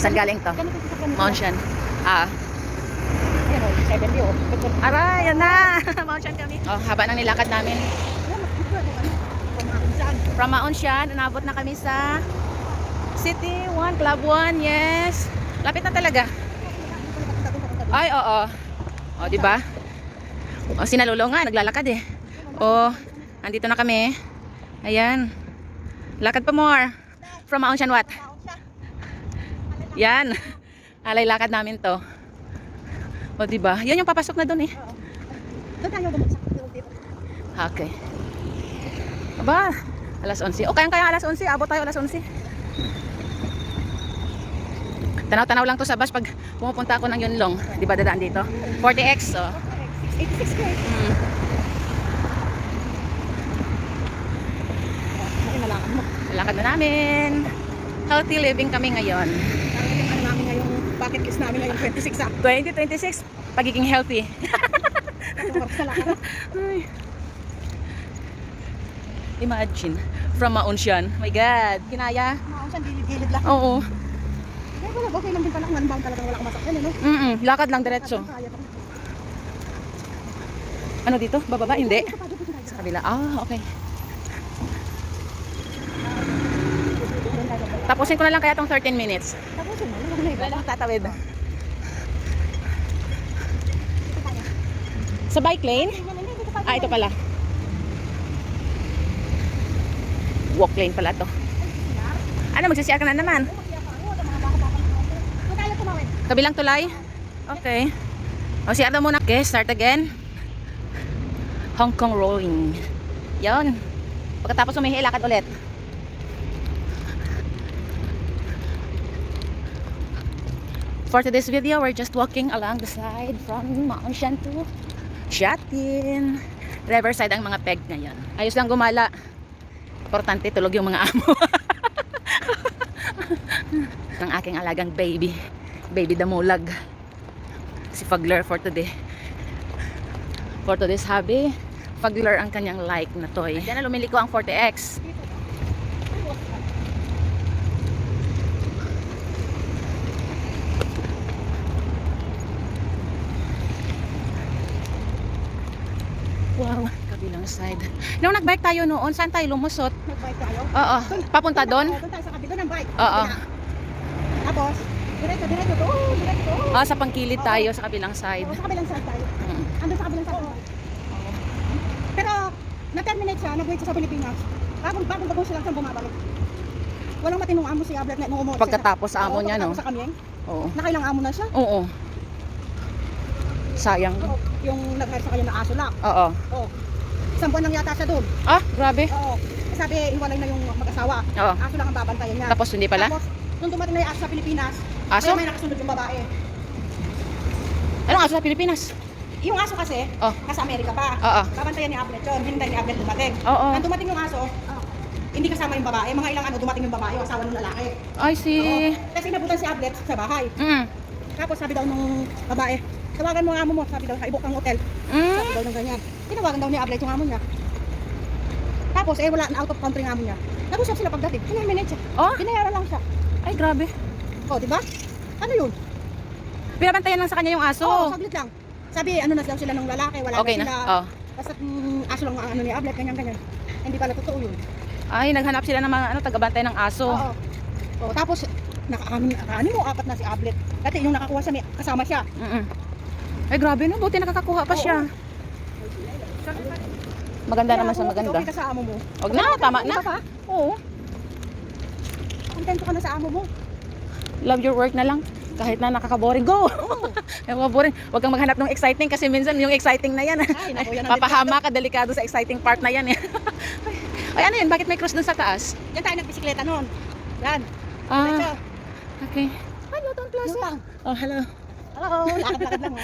Saan galing to? Mount Shan. Ah. Ayan o, 70 o. Aray, yan na. Mount Shan kami. Oh, haba ng nilakad namin. From Mount Shan, inabot na kami sa City 1, Club 1. Yes. Lapit na talaga. Ay, oo. O, di ba? O, si Lolo nga, naglalakad eh. O, andito na kami. Ayan. Lakad pa more. From Mount Shan what? Yan. Alay lakad namin to. O, di ba? Yan yung papasok na doon eh. Doon tayo bumagsak. Okay. Aba, alas 11. O, kaya alas 11. Abot tayo alas 11. Tanaw-tanaw lang to sa bus pag pumupunta ako ng Yunlong. Di ba dadaan dito? 40X, oh. 86 ko eh. Lakad na namin. Healthy living kami ngayon. Ano namin ngayong bucket list namin ngayong 26 ah. 2026, pagiging healthy. Ay. Imagine, from Mount Shan. My God, kinaya? Maunsan, gilid-gilid lang. Oo. Ay, wala, okay lang din pala. Manbang talagang wala kumasakyan eh, no? Lakad lang diretso. Kaya pa. Ano dito? Bababa? Hindi. Sa kabila. Ah, okay. Tapusin ko na lang kaya tong 13 minutes. Tapusin mo, wala na iba. Wala, tatawid. Sa bike lane? Ah, ito pala. Walk lane pala to. Ano, magsisiyar ka na naman? Kabilang tulay? Okay. O, siyar na muna. Okay, start again. Hong Kong rolling. Yan. Pagkatapos umihi, lakad ulit. For today's video, we're just walking along the side from Mount Shan to Shatin. Riverside ang mga peg ngayon. Ayos lang gumala. Importante, tulog yung mga amo. Ang aking alagang baby. Baby damulag. Si Fugler for today. For today's hobby, Fugler ang kanyang like na toy. Diyan na lumiliko ang 40X. Wow, kabilang side. Nung nagbike tayo noon, saan tayo lumusot? Nag-bike tayo. Oo, papunta doon? Doon tayo sa kabila ng bike. Oo. Tapos, diretso to. Diretso to. Ah, sa pangkilid tayo sa kabilang side. Oo, sa kabilang side tayo. Mm. Andun sa kabilang side. Pero, na-terminate siya, nag-wait siya sa Pilipinas. Bagong bagong silang siyang bumabalik. Walang matinong amo si Ablet na umuumot. Pagkatapos sa amo niya, no? Pagkatapos sa kamyeng. Oo. Nakailang amo na siya. Oo. Sayang. Oo, yung nag-hire sa kanya na aso lang. Oo. Oo. Isang buwan lang yata siya doon. Ah, grabe. Oo. Sabi, iwalay na yung mag-asawa. Oo. Aso lang ang babantayan niya. Tapos hindi pala? Tapos, nung dumating na yung aso sa Pilipinas, Aso? may nakasunod yung babae. Anong aso sa Pilipinas? Yung aso kasi, Oh. nasa Amerika pa. Oo. Babantayan ni Ablet yun. Hinintay ni Ablet dumating. Oo. Nang dumating yung aso, hindi kasama yung babae. Mga ilang ano, dumating yung babae, yung asawa ng lalaki. I see. Kasi inabutan si Ablet sa bahay. Mm. Tapos sabi daw nung babae, tawagan mo ang amo mo. Sabi daw, ibok ang hotel. Sabi Mm. daw ng ganyan. Tinawagan daw ni Ablet yung amo niya. Tapos wala na out of country ng amo niya. Nag-usap sila pagdating. 10 minutes siya. Oh, Binayaran lang siya. ay grabe. O, di ba? Ano yun? Pinabantayan lang sa kanya yung aso. Oo, saglit lang. Sabi, ano na daw sila ng lalaki, wala Okay na na. sila. Oh. Basta aso lang ang ano ni Ablet, ganyan-ganyan. Hindi pala totoo yun. Ay, naghanap sila ng mga tagabantay ng aso. Oo. O, tapos, naka-anim o apat na si Ablet. Dati yung nakakuha siya, kasama siya. Mm. Ay, grabe no. Buti nakakakuha pa siya. Maganda naman sa maganda. Okay ka sa amo mo. Huwag na, tama na. Iba pa? Oo. Kontento ka na sa amo mo. Love your work na lang. Kahit na nakaka-boring, go! Boring. Huwag kang maghanap ng exciting kasi minsan yung exciting na yan. Ay, naku, yan ang Papahama ka, delikado sa exciting part na yan. Ay, ano yun? Bakit may cross dun sa taas? Diyan tayo nagbisikleta noon. Yan. Ah, Diretso. okay. Ay, Newton Plaza. Yun lang. Oh, hello. Hello. Lakad-lakad lang ha.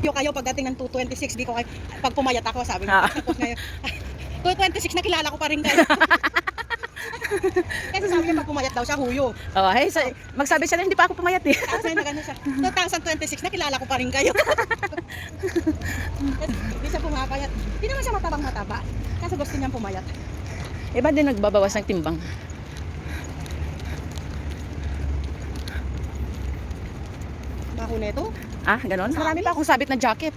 Yung kayo pagdating ng 226, di ko kayo, pag pumayat ako, sabi mo, tapos ngayon, 226 nakilala ko pa rin kayo. Kasi sabi niya pag pumayat daw siya, huyo. Oh, hey, magsabi siya na hindi pa ako pumayat eh. Kasi na gano'n siya, 2026 nakilala ko pa rin kayo. Kasi hindi siya pumapayat. Hindi naman siya matabang-mataba. Kasi gusto niyang pumayat. Iba din nagbabawas ng timbang. Ako neto. Ah, ganon? Marami pa akong sabit na jacket.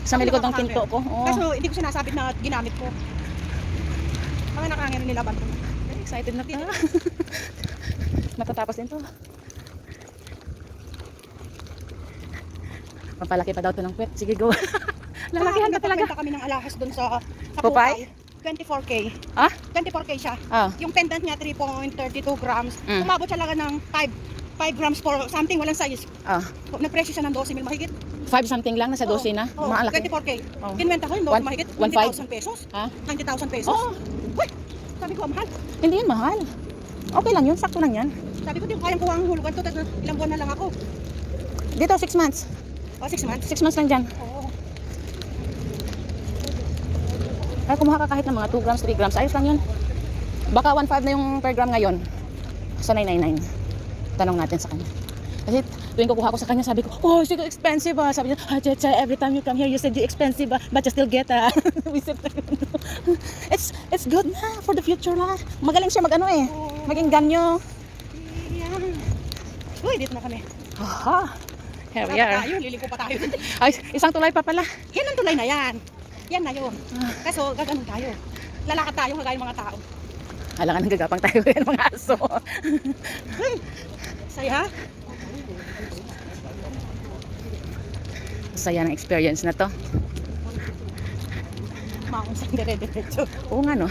Sa may likod ng pinto ko. Oo. Kaso hindi ko sinasabit na ginamit ko. Mga nakahangin nilaban ko. Very excited na ta. Matatapos din to. Mapalaki pa daw to ng puwet. Sige, go. Lalakihan pa talaga. Nagpapenta kami ng alahas doon sa Popeye? 24K. Ah? 24K siya. Ah. Yung pendant niya 3.32 grams. Mm. Umabot siya lang ng 5 grams for something, walang size. Ah. Nagpresyo siya ng 12,000 mahigit. 5 something lang, nasa 12 na. Oo, Malaki. 24K. Oh. Kinwenta ko yung 12 mahigit. 1.5? 90,000 pesos. Ha? 90,000 pesos. Oo. Uy, sabi ko, mahal. Hindi yun mahal. Okay lang yun, sakto lang yan. Sabi ko, di ko kayang kuha ang hulugan to. Ilang buwan na lang ako. Dito, 6 months. O, 6 months. 6 months lang dyan. Oo. Ay, kumuha ka kahit ng mga 2 grams, 3 grams. Ayos lang yun. Baka 1.5 na yung per gram ngayon. Sa 999. Tanong natin sa kanya. Kasi tuwing kukuha ko sa kanya, sabi ko, oh, it's expensive ah. Sabi niya, Checha, every time you come here, you said you expensive ah, but you still get ah. It's good na for the future na. Magaling siya mag-ano eh. Maging ganyo. Yan. Uy, dito na kami. Aha. Here we Dapat are. tayo, liliko pa tayo. Ay, isang tulay pa pala. Yan ang tulay na yan. Yan na yun. Kaso, gaganon tayo. Lalakad tayo kagaya mga tao. Hala nga, nanggagapang tayo yan mga aso. Uy, saya. Saya ng experience na to. Mausang dire-diretso. Oo nga no.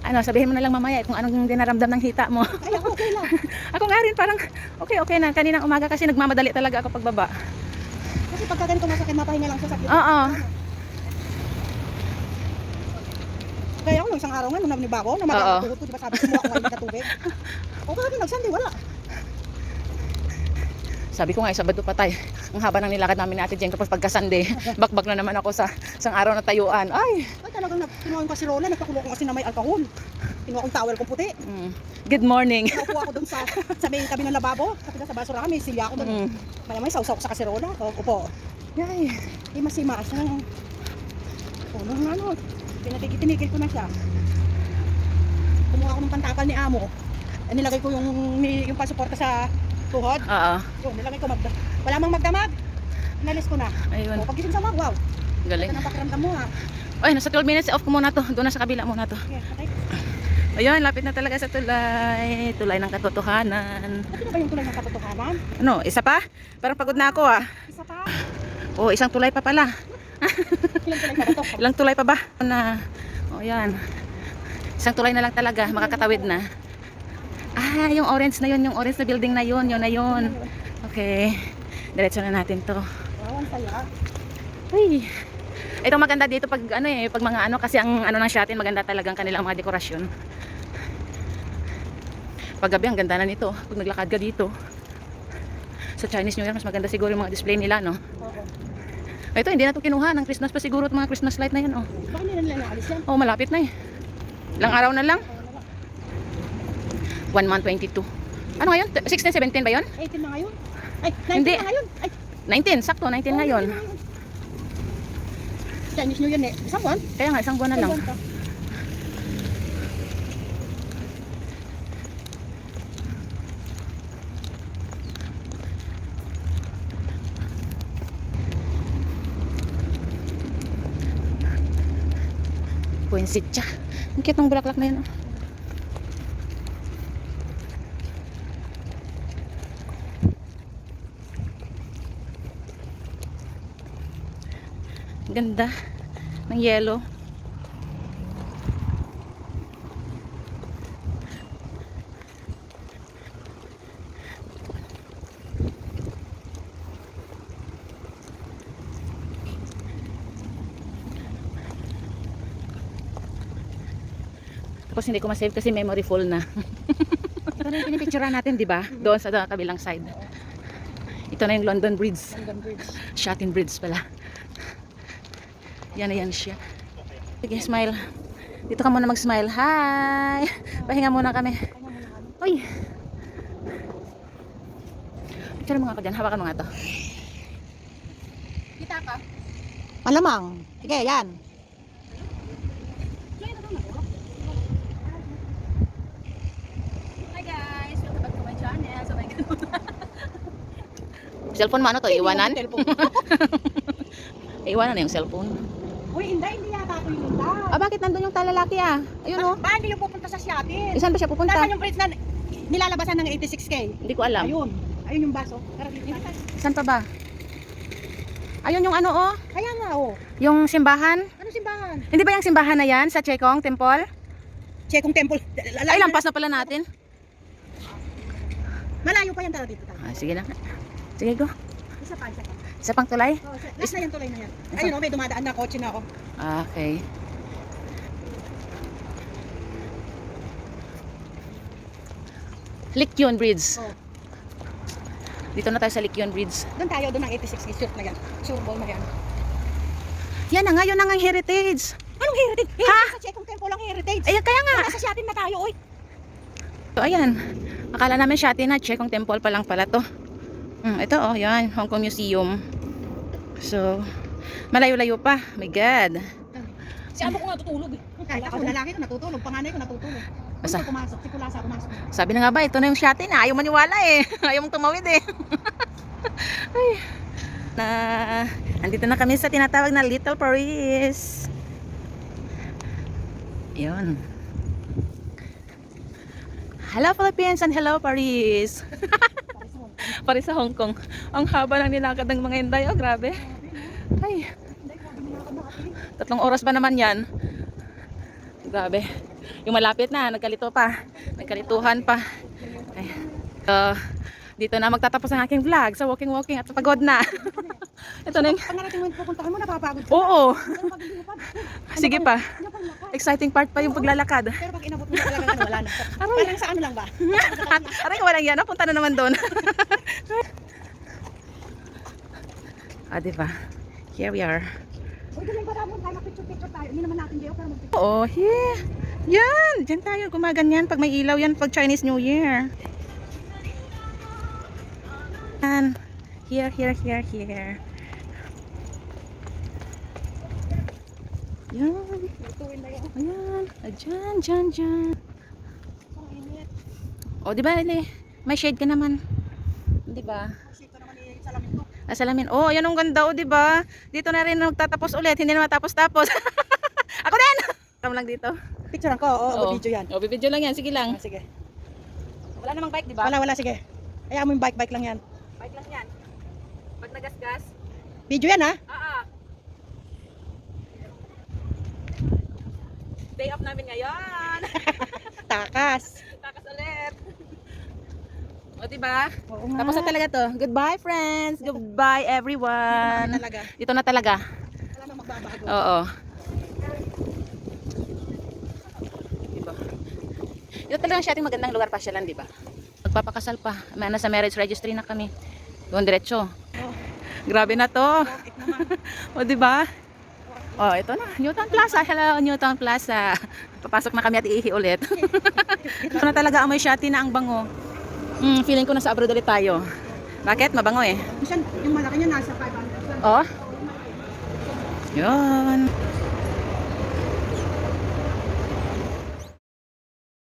Ano, sabihin mo na lang mamaya kung anong dinaramdam ng hita mo. Ay, ako okay lang. Ako nga rin parang okay na. Kaninang umaga kasi nagmamadali talaga ako pagbaba. Kasi pagka ganito masakit, mapahinga lang sa sakit. Oo. Kaya ako nung isang araw nga, nung nabniba ako, na Oo. magkakatugot ko, di ba sabi ko, ako ngayon katubig. O kaya nagsanday, wala. Sabi ko nga, Sabado pa tayo. Ang haba ng nilakad namin ni Ate Jen kapag pagka-Sunday. Bakbak na naman ako sa isang araw na tayuan. Ay! Ay, talagang kinuha yung kasirola, nagpakulo ko kasi na may alcohol. Kinuha kong towel ko puti. Good morning. Naupo ako dun sa may tabi ng lababo. Kasi sa basura may silya ako dun. May sausaw ko sa kasirola. O, upo. Yay! Masimas yung tulong na ano. Tinigil ko na siya. Kumuha ako ng pantakal ni Amo. Nilagay ko yung pasuporta sa tuhod. Oo. Yun, nilagay ko wala mang magdamag. Inalis ko na. Ayun. O, pagising sa mag, wow. Galing. Ito ng pakiramdam mo ha. Ay, nasa 12 minutes. Off ko muna to. Doon na sa kabila muna to. Okay, okay. Ayun, lapit na talaga sa tulay. Tulay ng katotohanan. Ano ba yung tulay ng katotohanan? Ano, isa pa? Parang pagod na ako ah. Isa pa. Oh, isang tulay pa pala. Ilang tulay na ba ito? Ilang tulay pa ba? Na, oh yan. Isang tulay na lang talaga, makakatawid na. Ah, yung orange na yun, yung orange na building na yun, yun na yun. Okay, diretso na natin to. Wow, ang saya. Uy. Ito maganda dito pag ano eh, pag mga ano, kasi ang ano ng Shatin, maganda talagang kanilang mga dekorasyon. Pag gabi, ang ganda na nito. Pag naglakad ka dito. Sa Chinese New Year, mas maganda siguro yung mga display nila, no? Oo. Ito, hindi na ito kinuha. Ng Christmas pa siguro itong mga Christmas light na yan, oh. Bakit nila nila naalis yan? Oh, malapit na eh. Ilang araw na lang. 1 month 22. Ano ngayon? 16, 17 ba yun? 18 na ngayon? Ay, 19 Hindi. na ngayon? Ay, 19, sakto, 19 ngayon. Chinese New Year eh. Isang buwan? Kaya nga, isang buwan na lang. Isang buwan pa. Puensitsa. Ang cute ng bulaklak na yun, oh. Ganda ng yellow. Tapos hindi ko ma-save kasi memory full na. Ito na yung pinipicturean natin, di ba? Doon sa kabilang side. Ito na yung London Bridge. London Bridge. Shatin Bridge pala. Yan na yan siya. Sige, smile. Dito ka muna mag-smile. Hi! Pahinga muna kami. Uy! Picture mo nga ako dyan. Hawakan mo nga to. Kita ka? Malamang. Sige, yan. Hi guys! Welcome back to my channel. So, my Cellphone mo ano to? Iwanan? Hindi yung cellphone. Iwanan na yung cellphone. Uy, hindi yata ito yung Inday. Ah, bakit nandun yung talalaki ah? Ayun oh. Ba, hindi yung pupunta sa Seattle. Saan ba siya pupunta? Nasaan yung bridge na nilalabasan ng 86K? Hindi ko alam. Ayun. Ayun yung baso. Tara dito tayo. Saan pa ba? Ayun yung ano oh. Kaya nga oh. Yung simbahan. Ano simbahan? Hindi ba yung simbahan na yan sa Chekong Temple? Chekong Temple. Ay, lampas na pala natin. Malayo pa yan, tara dito tayo. Ah, sige na. Sige, go. Isa pa, isa pa. Isa pang tulay? Oh, last na yan, tulay na yan. Ayun oh, may dumadaan na kotse na ako. Ah, okay. Likyon Bridge. Oh. Dito na tayo sa Likyon Bridge. Doon tayo, doon ang 86K shoot na yan. Sure ball na yan. Yan na nga, yun na nga ang heritage. Anong heritage? Heritage sa Chekong Temple ang heritage. Ayan, kaya nga. Nasa Seattle na tayo, oy. So, ayan. Akala namin siya na Chekong Temple pa lang pala to. Ito, oh, yan. Hong Kong Museum. So, malayo-layo pa. My God. Si amo ko nga tutulog eh. Kahit ako lalaki ko natutulog, panganay ko natutulog. Basta. Basta pumasok, si Kulasa pumasok. Sabi na nga ba, ito na yung shot na. Ayaw maniwala eh. Ayaw mong tumawid eh. Ay. Na, andito na kami sa tinatawag na Little Paris. Yun. Hello Philippines and hello Paris. Paris sa Hong Kong. Ang haba ng nilakad ng mga Inday. Oh, grabe. Ay. 3 oras ba naman yan? Grabe. Yung malapit na, nagkalito pa. Nagkalituhan pa. Ay. Dito na magtatapos ang aking vlog sa walking at sa pagod na. Ito na yung... Pag narating mo yung pupuntahan mo, napapagod ka. Oo. Pero pag hindi mo pa, Sige pa. ano pang lakad? Exciting part pa yung paglalakad. Pero pag inabot mo talaga, ano, wala na. Aray. Parang sa ano lang ba? Aray, walang yan. Punta na naman doon. Ah, diba? Here we are. Uy, ganyan ba naman tayo, mag-picture tayo. Hindi naman natin kayo, pero mag-picture. Oo, yeah. Yan. Diyan tayo. Gumaganyan pag may ilaw yan pag Chinese New Year. Yan. Here. Yan. Tuwin na yun. Ayan. Dyan. Ang init. O, di ba, may shade ka naman. Di ba? Kasi ito naman yung salamin ko. Salamin. Oh, ayan ang ganda, oh, di ba? Dito na rin magtatapos ulit. Hindi na matapos-tapos. Ako din! Come lang dito. Picture ko, oo, video yan. Oh, video lang yan. Sige lang. Ah, sige. Wala namang bike, di ba? Wala, sige. Kaya mo yung bike lang yan. Bike lang yan. Pag nagasgas. Video yan ha? Day off namin ngayon. Takas. Takas ulit. O, diba? Oo nga. Tapos na talaga to. Goodbye, friends. Goodbye, everyone. Talaga. Dito na talaga. Wala nang magbabago. Oo. Diba? Ito talaga siya ating magandang lugar pasyalan, diba? Magpapakasal pa. May nasa marriage registry na kami. Doon diretso. Oh, Grabe na to. it naman. O, diba? O, ito na. Newtown Plaza. Hello, Newtown Plaza. Papasok na kami at iihi ulit. Ito na talaga amoy shati na ang bango. Feeling ko nasa abroad ulit tayo. Bakit? Mabango eh. Minsan, yung malaki niya nasa 500. Oh. Yun.